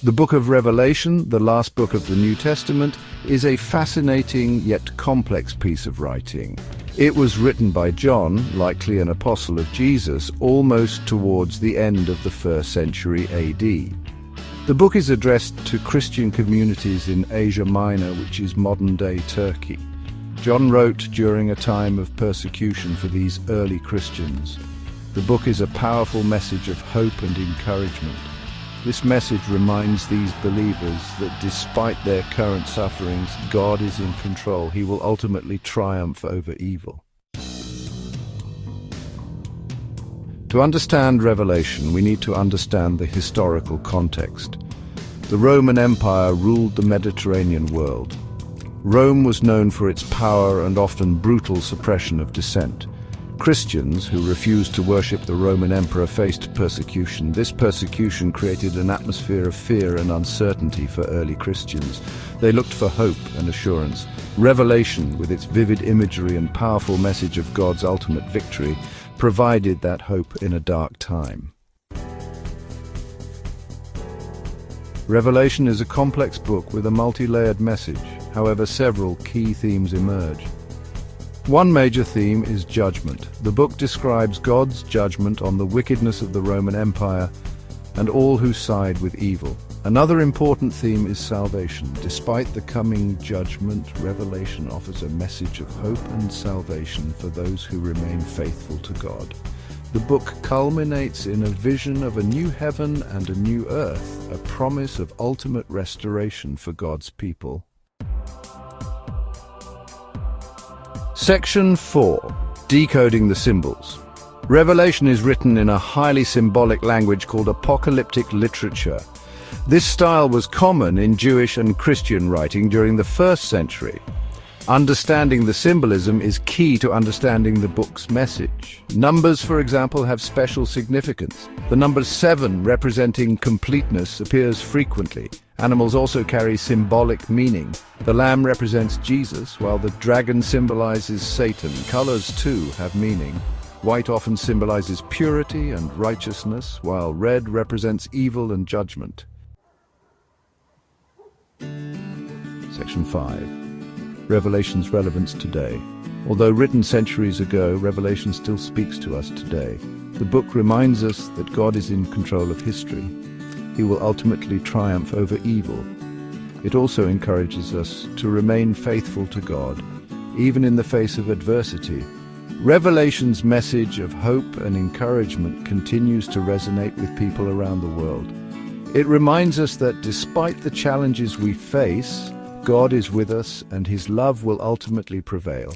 The book of Revelation, the last book of the New Testament, is a fascinating yet complex piece of writing. It was written by John, likely an apostle of Jesus, almost towards the end of the 1st century AD. The book is addressed to Christian communities in Asia Minor, which is modern-day Turkey. John wrote during a time of persecution for these early Christians. The book is a powerful message of hope and encouragement. This message reminds these believers that despite their current sufferings, God is in control. He will ultimately triumph over evil. To understand Revelation, we need to understand the historical context. The Roman Empire ruled the Mediterranean world. Rome was known for its power and often brutal suppression of dissent. Christians who refused to worship the Roman emperor faced persecution. This persecution created an atmosphere of fear and uncertainty for early Christians. They looked for hope and assurance. Revelation, with its vivid imagery and powerful message of God's ultimate victory, provided that hope in a dark time. Revelation is a complex book with a multi-layered message. However, several key themes emerge. One major theme is judgment. The book describes God's judgment on the wickedness of the Roman Empire and all who side with evil. Another important theme is salvation. Despite the coming judgment, Revelation offers a message of hope and salvation for those who remain faithful to God. The book culminates in a vision of a new heaven and a new earth, a promise of ultimate restoration for God's people. Section 4. Decoding the Symbols. Revelation is written in a highly symbolic language called apocalyptic literature. This style was common in Jewish and Christian writing during the 1st century. Understanding the symbolism is key to understanding the book's message. Numbers, for example, have special significance. The number 7, representing completeness, appears frequently. Animals also carry symbolic meaning. The lamb represents Jesus, while the dragon symbolizes Satan. Colors, too, have meaning. White often symbolizes purity and righteousness, while red represents evil and judgment. Section 5. Revelation's relevance today. Although written centuries ago, Revelation still speaks to us today. The book reminds us that God is in control of history. He will ultimately triumph over evil. It also encourages us to remain faithful to God, even in the face of adversity. Revelation's message of hope and encouragement continues to resonate with people around the world. It reminds us that despite the challenges we face, God is with us and His love will ultimately prevail.